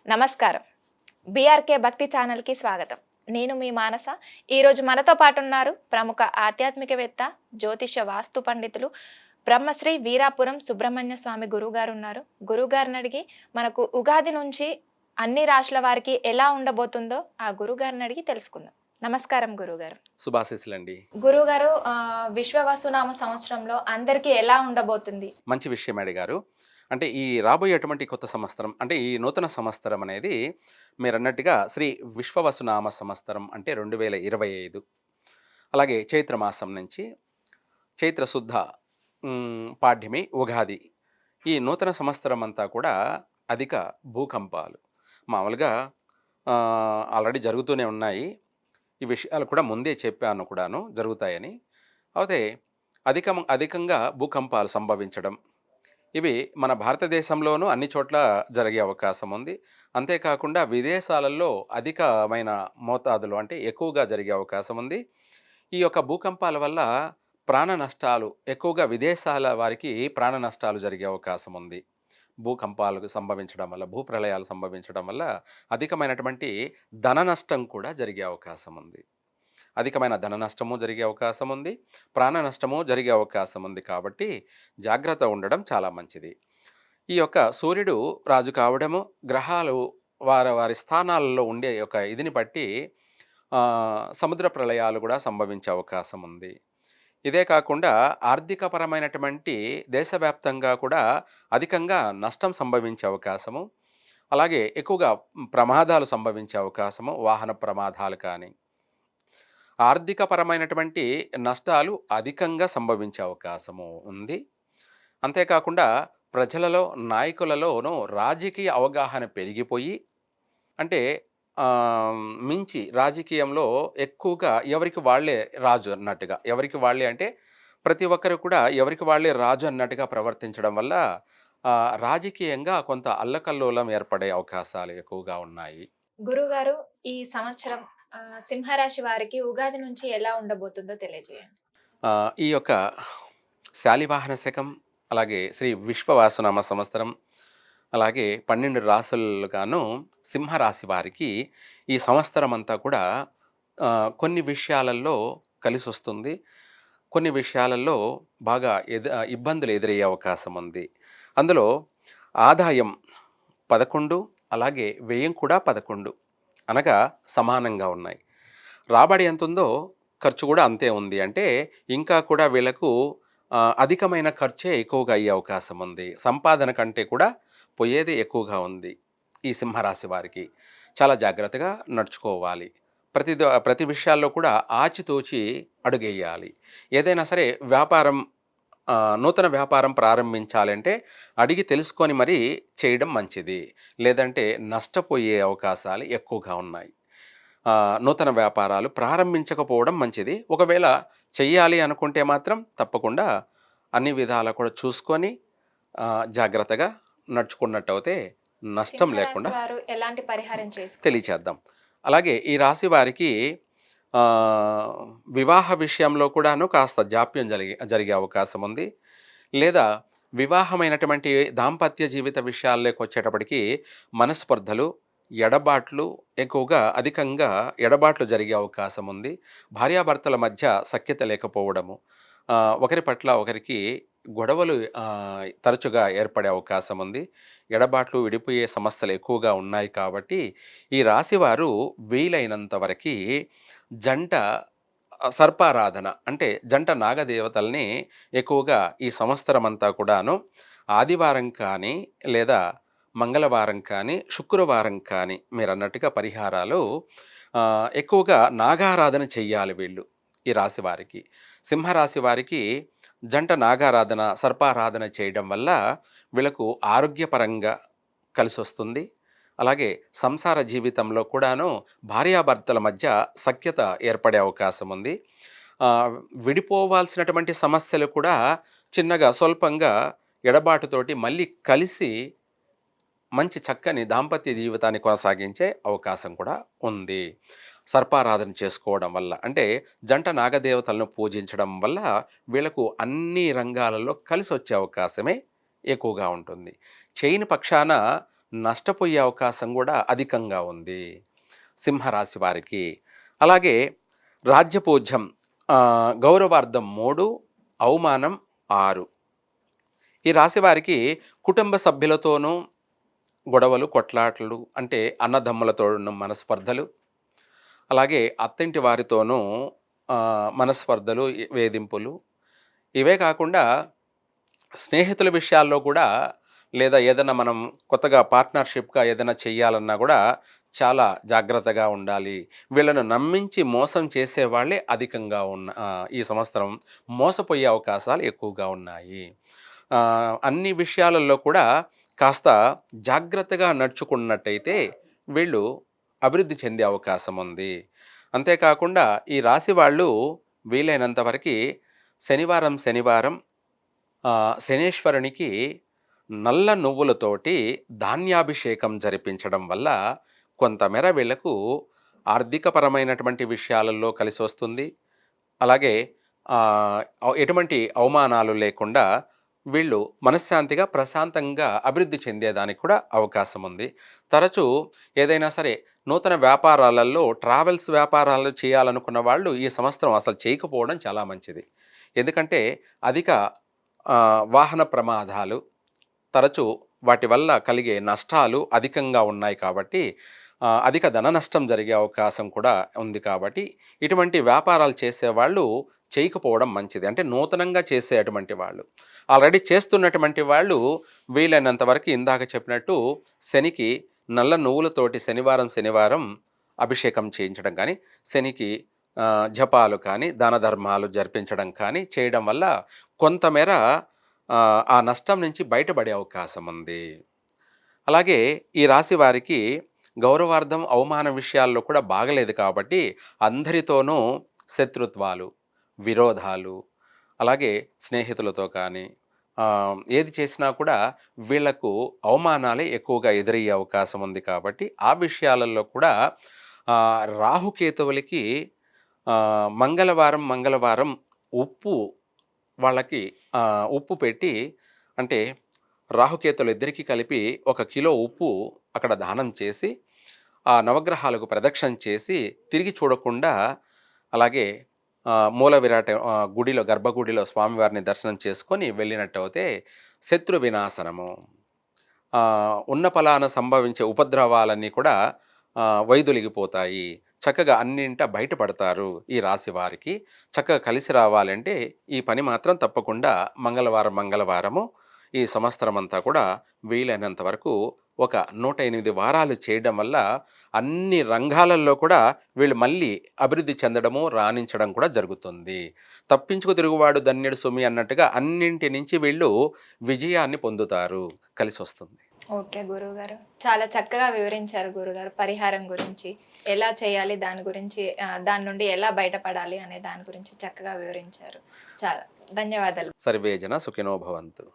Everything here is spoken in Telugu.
నమస్కారం. బీఆర్కే భక్తి ఛానల్‌కి స్వాగతం. నేను మీ మానస. ఈరోజు మనతో పాటు ఉన్నారు ప్రముఖ ఆధ్యాత్మికవేత్త, జ్యోతిష వాస్తు పండితులు బ్రహ్మశ్రీ వీరాపురం సుబ్రహ్మణ్య స్వామి గురువుగారు ఉన్నారు. గురువుగారిని అడిగి మనకు ఉగాది నుంచి అన్ని రాశుల వారికి ఎలా ఉండబోతుందో ఆ గురువుగారిని అడిగి తెలుసుకుందాం. నమస్కారం గురువుగారు. శుభాశీస్సులండి. గురువుగారు విశ్వవసునామ సంవత్సరంలో అందరికీ ఎలా ఉండబోతుంది? మంచి విషయం అడిగారు. అంటే ఈ రాబోయేటువంటి కొత్త సంవత్సరం అంటే ఈ నూతన సంవత్సరం అనేది మీరన్నట్టుగా శ్రీ విశ్వవసునామ సంవత్సరం అంటే 2025. అలాగే చైత్రమాసం నుంచి చైత్ర శుద్ధ పాడ్యమి ఉగాది. ఈ నూతన సంవత్సరం అంతా కూడా అధిక భూకంపాలు. మామూలుగా ఆల్రెడీ జరుగుతూనే ఉన్నాయి. ఈ విషయాలు కూడా ముందే చెప్పాను కూడాను జరుగుతాయని. అయితే అధికంగా భూకంపాలు సంభవించడం, ఇవి మన భారతదేశంలోనూ అన్ని చోట్ల జరిగే అవకాశం ఉంది. అంతేకాకుండా విదేశాలలో అధికమైన మోతాదులో అంటే ఎక్కువగా జరిగే అవకాశం ఉంది. ఈ యొక్క భూకంపాల వల్ల ప్రాణ నష్టాలు ఎక్కువగా విదేశాల వారికి ప్రాణ నష్టాలు జరిగే అవకాశం ఉంది. భూకంపాలు సంభవించడం వల్ల, భూప్రళయాలు సంభవించడం వల్ల అధికమైనటువంటి ధన నష్టం కూడా జరిగే అవకాశం ఉంది. అధికమైన ధన నష్టము జరిగే అవకాశం ఉంది. ప్రాణ నష్టము జరిగే అవకాశం ఉంది. కాబట్టి జాగ్రత్త ఉండడం చాలా మంచిది. ఈ యొక్క సూర్యుడు రాజు కావడము, గ్రహాలు వారి వారి స్థానాలలో ఉండే యొక్క ఇదిని బట్టి సముద్ర ప్రళయాలు కూడా సంభవించే అవకాశం ఉంది. ఇదే కాకుండా ఆర్థికపరమైనటువంటి దేశవ్యాప్తంగా కూడా అధికంగా నష్టం సంభవించే అవకాశము, అలాగే ఎక్కువగా ప్రమాదాలు సంభవించే అవకాశము, వాహన ప్రమాదాలు కానీ ఆర్థికపరమైనటువంటి నష్టాలు అధికంగా సంభవించే అవకాశము ఉంది. అంతేకాకుండా ప్రజలలో, నాయకులలోనూ రాజకీయ అవగాహన పెరిగిపోయి అంటే మించి రాజకీయంలో ఎక్కువగా ఎవరికి వాళ్ళే రాజు అన్నట్టుగా, ఎవరికి వాళ్ళే అంటే ప్రతి ఒక్కరు కూడా ఎవరికి వాళ్ళే రాజు అన్నట్టుగా ప్రవర్తించడం వల్ల రాజకీయంగా కొంత అల్లకల్లోలం ఏర్పడే అవకాశాలు ఎక్కువగా ఉన్నాయి. గురువుగారు, ఈ సంవత్సరం సింహరాశి వారికి ఉగాది నుంచి ఎలా ఉండబోతుందో తెలియజేయండి. ఈ యొక్క శాలివాహన శకం, అలాగే శ్రీ విశ్వవాసునామ సంవత్సరం, అలాగే 12 రాసులుగాను సింహరాశి వారికి ఈ సంవత్సరం అంతా కూడా కొన్ని విషయాలలో కలిసి వస్తుంది. కొన్ని విషయాలలో బాగా ఇబ్బందులు ఎదురయ్యే అవకాశం ఉంది. అందులో ఆదాయం 11, అలాగే వ్యయం కూడా 11 అనగా సమానంగా ఉన్నాయి. రాబడి ఎంత ఉందో ఖర్చు కూడా అంతే ఉంది. అంటే ఇంకా కూడా వీళ్ళకు అధికమైన ఖర్చే ఎక్కువగా అయ్యే అవకాశం ఉంది. సంపాదన కంటే కూడా పోయేది ఎక్కువగా ఉంది. ఈ సింహరాశి వారికి చాలా జాగ్రత్తగా నడుచుకోవాలి. ప్రతి విషయాల్లో కూడా ఆచితూచి అడుగేయాలి. ఏదైనా సరే వ్యాపారం, నూతన వ్యాపారం ప్రారంభించాలంటే అడిగి తెలుసుకొని మరీ చేయడం మంచిది. లేదంటే నష్టపోయే అవకాశాలు ఎక్కువగా ఉన్నాయి. నూతన వ్యాపారాలు ప్రారంభించకపోవడం మంచిది. ఒకవేళ చెయ్యాలి అనుకుంటే మాత్రం తప్పకుండా అన్ని విధాలా కూడా చూసుకొని జాగ్రత్తగా నడుచుకున్నట్టయితే నష్టం లేకుండా వారు ఎలాంటి పరిహారం చేసుకోవాలి తెలియచేద్దాం. అలాగే ఈ రాశి వారికి వివాహ విషయంలో కూడాను కాస్త జాప్యం జరిగే అవకాశం ఉంది. లేదా వివాహమైనటువంటి దాంపత్య జీవిత విషయాల్లోకి వచ్చేటప్పటికి మనస్పర్ధలు, ఎడబాట్లు ఎక్కువగా అధికంగా ఎడబాట్లు జరిగే అవకాశం ఉంది. భార్యాభర్తల మధ్య సఖ్యత లేకపోవడము, ఒకరి పట్ల ఒకరికి గొడవలు తరచుగా ఏర్పడే అవకాశం ఉంది. ఎడబాట్లు, విడిపోయే సమస్యలు ఎక్కువగా ఉన్నాయి. కాబట్టి ఈ రాశివారు వీలైనంత వరకు జంట సర్పారాధన అంటే జంట నాగదేవతల్ని ఎక్కువగా ఈ సంవత్సరం అంతా కూడాను ఆదివారం కానీ, లేదా మంగళవారం కానీ, శుక్రవారం కానీ మీరన్నట్టుగా పరిహారాలు ఎక్కువగా నాగారాధన చెయ్యాలి వీళ్ళు. ఈ రాశి వారికి, సింహరాశి వారికి జంట నాగారాధన, సర్పారాధన చేయడం వల్ల వీళ్ళకు ఆరోగ్యపరంగా కలిసి వస్తుంది. అలాగే సంసార జీవితంలో కూడాను భార్యాభర్తల మధ్య సఖ్యత ఏర్పడే అవకాశం ఉంది. విడిపోవాల్సినటువంటి సమస్యలు కూడా చిన్నగా స్వల్పంగా ఎడబాటుతోటి మళ్ళీ కలిసి మంచి చక్కని దాంపత్య జీవితాన్ని కొనసాగించే అవకాశం కూడా ఉంది. సర్పారాధన చేసుకోవడం వల్ల అంటే జంట నాగదేవతలను పూజించడం వల్ల వీళ్ళకు అన్ని రంగాలలో కలిసి వచ్చే అవకాశమే ఎక్కువగా ఉంటుంది. చేయని పక్షాన నష్టపోయే అవకాశం కూడా అధికంగా ఉంది సింహరాశి వారికి. అలాగే రాజ్యపూజ్యం గౌరవార్థం 3, అవమానం 6. ఈ రాశి వారికి కుటుంబ సభ్యులతోనూ గొడవలు, కొట్లాటలు, అంటే అన్నదమ్ములతో ఉన్న మనస్పర్ధలు, అలాగే అత్తింటి వారితోనూ మనస్పర్ధలు, వేధింపులు. ఇవే కాకుండా స్నేహితుల విషయాల్లో కూడా, లేదా ఏదైనా మనం కొత్తగా పార్ట్నర్‌షిప్‌గా ఏదైనా చెయ్యాలన్నా గూడా చాలా జాగ్రత్తగా ఉండాలి. వీళ్ళను నమ్మించి మోసం చేసేవాళ్ళే అధికంగా ఈ సంవత్సరం మోసపోయే అవకాశాలు ఎక్కువగా ఉన్నాయి. అన్ని విషయాలలో కూడా కాస్త జాగ్రత్తగా నడుచుకున్నట్టయితే వీళ్ళు అభివృద్ధి చెందే అవకాశం ఉంది. అంతేకాకుండా ఈ రాశి వాళ్ళు వీలైనంత వరకి శనివారం, శనివారం శనేశ్వరునికి నల్ల నువ్వులతోటి ధాన్యాభిషేకం జరిపించడం వల్ల కొంతమేర వీళ్ళకు ఆర్థికపరమైనటువంటి విషయాలలో కలిసొస్తుంది. అలాగే ఎటువంటి అవమానాలు లేకుండా వీళ్ళు మనశ్శాంతిగా, ప్రశాంతంగా అభివృద్ధి చెందేదానికి కూడా అవకాశం ఉంది. తరచూ ఏదైనా సరే నూతన వ్యాపారాలలో, ట్రావెల్స్ వ్యాపారాలు చేయాలనుకున్న వాళ్ళు ఈ సంవత్సరం అసలు చేయకపోవడం చాలా మంచిది. ఎందుకంటే అధిక వాహన ప్రమాదాలు, తరచూ వాటి వల్ల కలిగే నష్టాలు అధికంగా ఉన్నాయి కాబట్టి అధిక ధన నష్టం జరిగే అవకాశం కూడా ఉంది కాబట్టి ఇటువంటి వ్యాపారాలు చేసేవాళ్ళు చేయకపోవడం మంచిది. అంటే నూతనంగా చేసేటువంటి వాళ్ళు, ఆల్రెడీ చేస్తున్నటువంటి వాళ్ళు వీలైనంత వరకు ఇందాక చెప్పినట్టు శనికి నల్ల నువ్వులతోటి శనివారం శనివారం అభిషేకం చేయించడం కానీ, శనికి జపాలు కానీ, దాన ధర్మాలు జరిపించడం కానీ చేయడం వల్ల కొంతమేర ఆ నష్టం నుంచి బయటపడే అవకాశం ఉంది. అలాగే ఈ రాశి వారికి గౌరవార్థం, అవమాన విషయాల్లో కూడా బాగలేదు కాబట్టి అందరితోనూ శత్రుత్వాలు, విరోధాలు, అలాగే స్నేహితులతో కానీ ఏది చేసినా కూడా వీళ్లకు అవమానాలే ఎక్కువగా ఎదురయ్యే అవకాశం ఉంది కాబట్టి ఆ విషయాలలో కూడా రాహుకేతువులకి మంగళవారం మంగళవారం ఉప్పు వాళ్ళకి ఉప్పు పెట్టి, అంటే రాహుకేతులు ఇద్దరికీ కలిపి 1 కిలో ఉప్పు అక్కడ దానం చేసి ఆ నవగ్రహాలకు ప్రదక్షిణ చేసి తిరిగి చూడకుండా అలాగే మూల విరాట గుడిలో, గర్భగుడిలో స్వామివారిని దర్శనం చేసుకొని వెళ్ళినట్టయితే శత్రు వినాశనము, ఉన్న ఫలాన సంభవించే ఉపద్రవాలన్నీ కూడా వైదొలిగిపోతాయి. చక్కగా అన్నింట బయటపడతారు. ఈ రాశి వారికి చక్కగా కలిసి రావాలంటే ఈ పని మాత్రం తప్పకుండా మంగళవారం మంగళవారము ఈ సంవత్సరం అంతా కూడా వీలైనంత వరకు ఒక 108 వారాలు చేయడం వల్ల అన్ని రంగాలలో కూడా వీళ్ళు మళ్ళీ అభివృద్ధి చెందడము, రాణించడం కూడా జరుగుతుంది. తప్పించుకు తిరుగువాడు ధన్యుడు సుమి అన్నట్టుగా అన్నింటి నుంచి వీళ్ళు విజయాన్ని పొందుతారు, కలిసి వస్తుంది. ఓకే గురువుగారు, చాలా చక్కగా వివరించారు గురుగారు. పరిహారం గురించి ఎలా చేయాలి, దాని గురించి దాని నుండి ఎలా బయటపడాలి అనే దాని గురించి చక్కగా వివరించారు. చాలా ధన్యవాదాలు. సర్వే జన సుఖినో భవంతు.